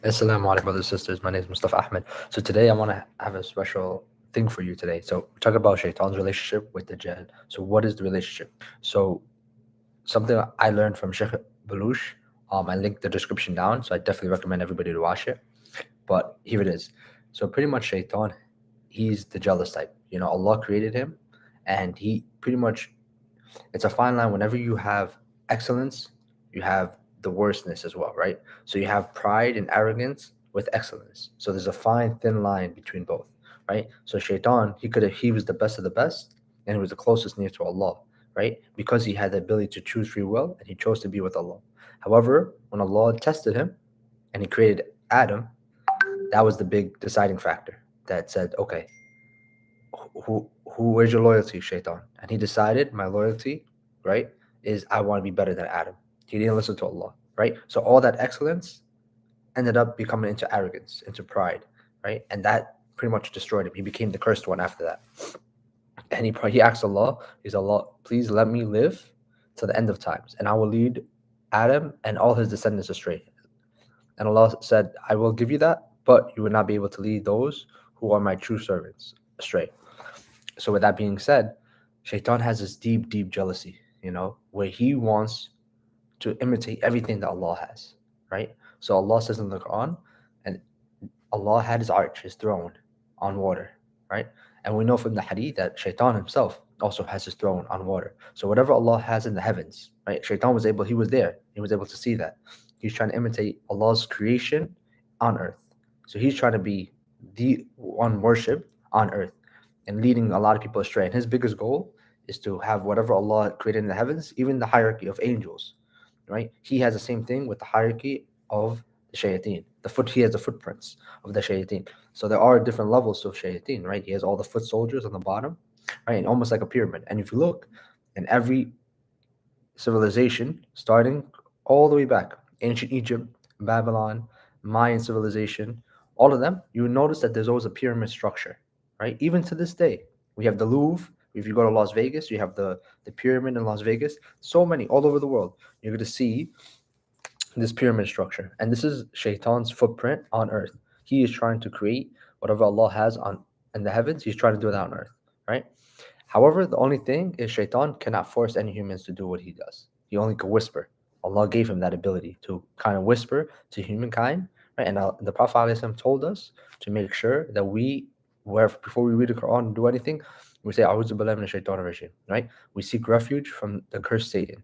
Assalamu alaikum, brothers and sisters. My name is Mustafa Ahmed. So today I want to have a special thing for you today. So we talk about Shaitan's relationship with the Dajjal. So what is the relationship? So something I learned from Sheikh Balush. I linked the description down, so I definitely recommend everybody to watch it. But here it is. So pretty much Shaitan, he's the jealous type. Allah created him, and he pretty much, it's a fine line. Whenever you have excellence, you have the worstness as well, right? So you have pride and arrogance with excellence. So there's a fine thin line between both, right? So Shaitan, he was the best of the best, and he was the closest near to Allah, right? Because he had the ability to choose free will, and he chose to be with Allah. However, when Allah tested him and he created Adam, that was the big deciding factor that said, okay, where's your loyalty, Shaitan? And he decided, my loyalty, right, is I want to be better than Adam. He didn't listen to Allah, right? So all that excellence ended up becoming into arrogance, into pride, right? And that pretty much destroyed him. He became the cursed one after that. And he asked Allah, he's Allah, please let me live to the end of times, and I will lead Adam and all his descendants astray. And Allah said, I will give you that, but you will not be able to lead those who are my true servants astray. So with that being said, Shaitan has this deep, deep jealousy, where he wants to imitate everything that Allah has, right? So Allah says in the Quran, and Allah had his arch, his throne, on water, right? And we know from the hadith that Shaitan himself also has his throne on water. So whatever Allah has in the heavens, right? Shaitan he was there. He was able to see that. He's trying to imitate Allah's creation on earth. So he's trying to be the one worship on earth and leading a lot of people astray. And his biggest goal is to have whatever Allah created in the heavens, even the hierarchy of angels, right? He has the same thing with the hierarchy of the shayateen. He has the footprints of the shayateen. So there are different levels of shayateen, right? He has all the foot soldiers on the bottom, right? And almost like a pyramid. And if you look in every civilization, starting all the way back, ancient Egypt, Babylon, Mayan civilization, all of them, you notice that there's always a pyramid structure, right? Even to this day, we have the Louvre. If you go to Las Vegas, you have the pyramid in Las Vegas. So many all over the world. You're going to see this pyramid structure. And this is Shaitan's footprint on earth. He is trying to create whatever Allah has on in the heavens, he's trying to do it on earth, right? However, the only thing is Shaitan cannot force any humans to do what he does. He only can whisper. Allah gave him that ability to kind of whisper to humankind, right? And the Prophet ﷺ told us to make sure that before we read the Quran and do anything, we say, A'udhu billahi minash shaitanir rajim, right? We seek refuge from the cursed Satan.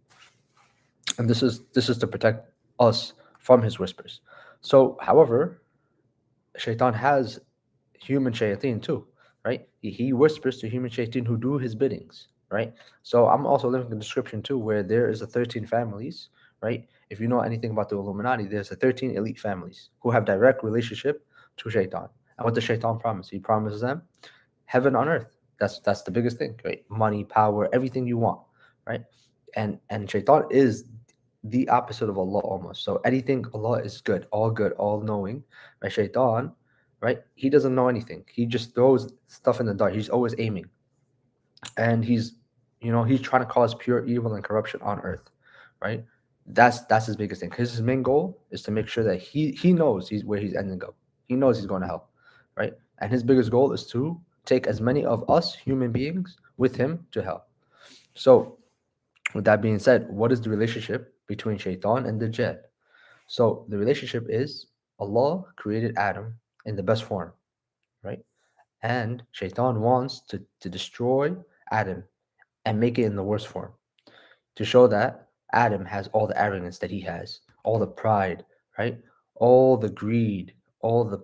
And this is to protect us from his whispers. So, however, Shaitan has human shayateen too, right? He whispers to human shayateen who do his biddings, right? So I'm also linking the description too, where there is a 13 families, right? If you know anything about the Illuminati, there's a 13 elite families who have direct relationship to Shaitan. And what does Shaitan promise? He promises them heaven on earth. That's the biggest thing, right? Money, power, everything you want, right? And Shaitan is the opposite of Allah almost. So anything Allah is good, all knowing. Right? Shaitan, right? He doesn't know anything. He just throws stuff in the dark. He's always aiming, and he's trying to cause pure evil and corruption on earth, right? That's his biggest thing. His main goal is to make sure that he knows where he's ending up. He knows he's going to hell, right? And his biggest goal is to take as many of us human beings with him to hell. So, with that being said, what is the relationship between Shaitan and Dajjal? So the relationship is Allah created Adam in the best form, right? And Shaitan wants to destroy Adam and make it in the worst form to show that Adam has all the arrogance that he has, all the pride, right? All the greed, all the,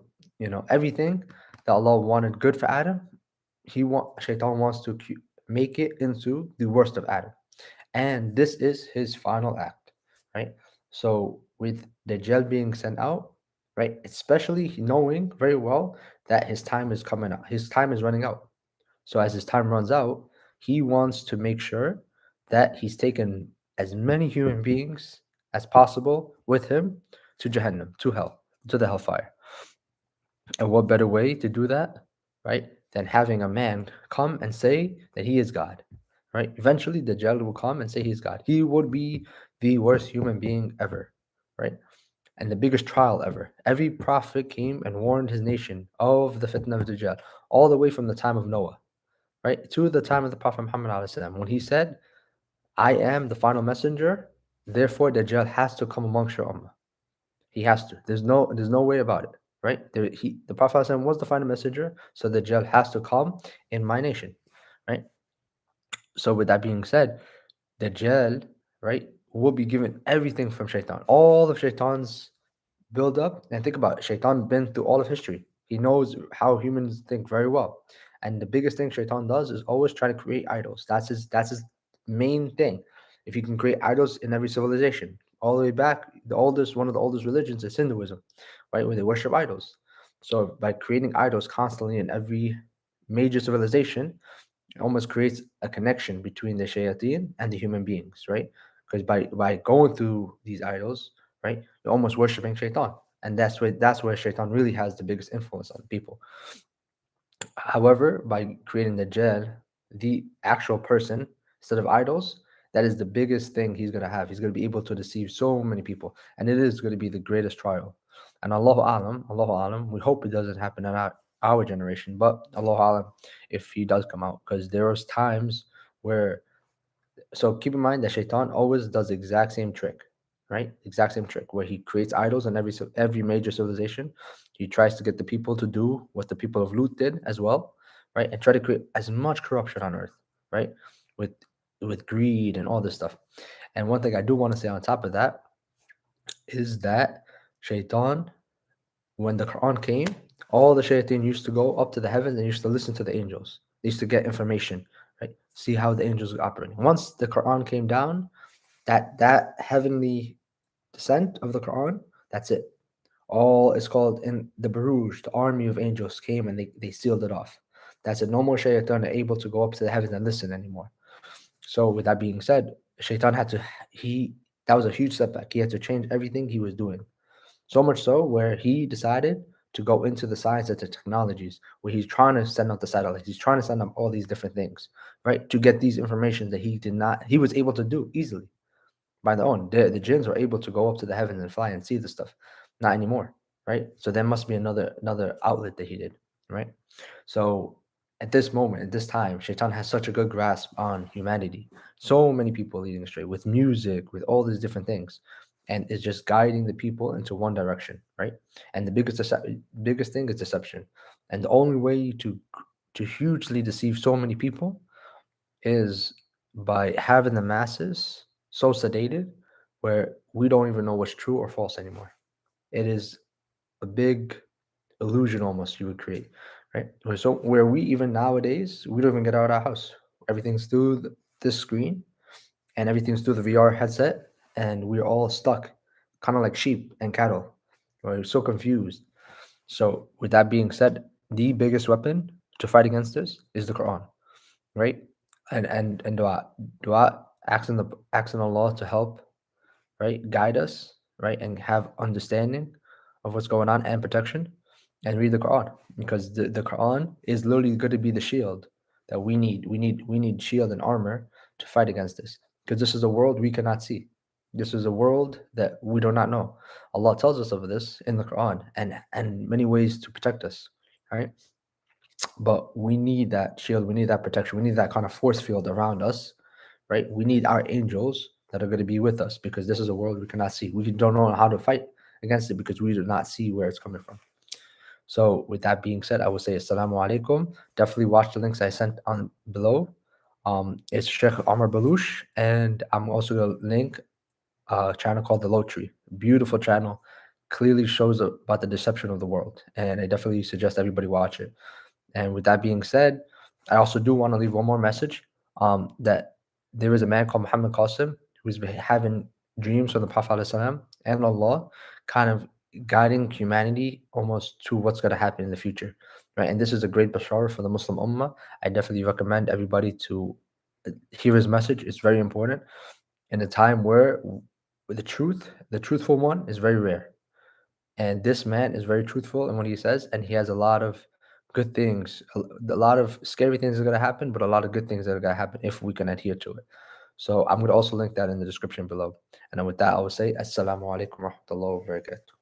everything that Allah wanted good for Adam, Shaitan wants to make it into the worst of Adam. And this is his final act, right? So with Dajjal being sent out, right, especially knowing very well that his time is coming out, his time is running out. So as his time runs out, he wants to make sure that he's taken as many human beings as possible with him to Jahannam, to hell, to the hellfire. And what better way to do that, right, than having a man come and say that he is God, right? Eventually, Dajjal will come and say he's God. He would be the worst human being ever, right? and the biggest trial ever. Every prophet came and warned his nation of the fitna of Dajjal, all the way from the time of Noah, right, to the time of the Prophet Muhammad alayhi salam, when he said, I am the final messenger, therefore Dajjal has to come amongst your ummah. He has to. There's no way about it, right? The Prophet ﷺ was the final messenger, so Dajjal has to come in my nation, right? So with that being said, Dajjal, right, will be given everything from Shaitan, all of Shaitan's build up. And think about it, Shaitan been through all of history. He knows how humans think very well. And the biggest thing Shaitan does is always try to create idols. That's his main thing. If you can create idols in every civilization, all the way back, one of the oldest religions is Hinduism, right, where they worship idols. So by creating idols constantly in every major civilization, it almost creates a connection between the shayateen and the human beings, right? Because by going through these idols, right, you're almost worshiping shaitan, and that's where shaitan really has the biggest influence on people. However, by creating the jinn, the actual person, instead of idols, that is the biggest thing he's going to have. He's going to be able to deceive so many people, and it is going to be the greatest trial. And Allahu Alam, we hope it doesn't happen in our generation, but Allahu Alam if he does come out, because there was times where, so keep in mind that Shaitan always does the exact same trick, right? Exact same trick where he creates idols in every major civilization. He tries to get the people to do what the people of Lut did as well, right? And try to create as much corruption on earth, right? With with greed and all this stuff. And one thing I do want to say on top of that is that Shaitan, when the Quran came, all the shayateen used to go up to the heavens and used to listen to the angels. They used to get information, right? See how the angels are operating. Once the Quran came down, that heavenly descent of the Quran, that's it. All is called in the Baruj, the army of angels came and they sealed it off. That's it. No more shaitan are able to go up to the heavens and listen anymore. So with that being said, shaitan had to he that was a huge setback. He had to change everything he was doing. So much so where he decided to go into the science and the technologies, where he's trying to send out the satellites, he's trying to send up all these different things, right? To get these information that he was able to do easily by their own. The jinns were able to go up to the heavens and fly and see the stuff. Not anymore, right? So there must be another outlet that he did, right? So at this moment, at this time, Shaitan has such a good grasp on humanity. So many people leading astray with music, with all these different things, and is just guiding the people into one direction, right? And the biggest thing is deception, and the only way to hugely deceive so many people is by having the masses so sedated where we don't even know what's true or false anymore. It is a big illusion almost you would create, right? So where we even nowadays, we don't even get out of our house. Everything's through this screen and everything's through the VR headset, and we're all stuck, kind of like sheep and cattle. We're so confused. So with that being said, the biggest weapon to fight against this is the Quran, right? And dua, asking Allah to help, right, guide us, right, and have understanding of what's going on and protection, and read the Quran, because the Quran is literally going to be the shield that we need. We need shield and armor to fight against this, because this is a world we cannot see. This is a world that we do not know. Allah tells us of this in the Quran and many ways to protect us, right? But we need that shield, we need that protection, we need that kind of force field around us, right? We need our angels that are going to be with us, because this is a world we cannot see. We don't know how to fight against it because we do not see where it's coming from. So, with that being said, I would say Assalamu alaikum. Definitely watch the links I sent on below. It's Sheikh Omar Balush, and I'm also going to link a channel called The Low Tree. Beautiful channel, clearly shows about the deception of the world, and I definitely suggest everybody watch it. And with that being said, I also do want to leave one more message, that there is a man called Muhammad Qasim who's been having dreams from the Prophet ﷺ and Allah, kind of guiding humanity almost to what's going to happen in the future. Right? And this is a great bashar for the Muslim Ummah. I definitely recommend everybody to hear his message. It's very important in a time where the truthful one, is very rare. And this man is very truthful in what he says, and he has a lot of good things. A lot of scary things are going to happen, but a lot of good things that are going to happen if we can adhere to it. So I'm going to also link that in the description below. And then with that, I will say, Assalamu alaikum wa rahmatullahi wa barakatuh.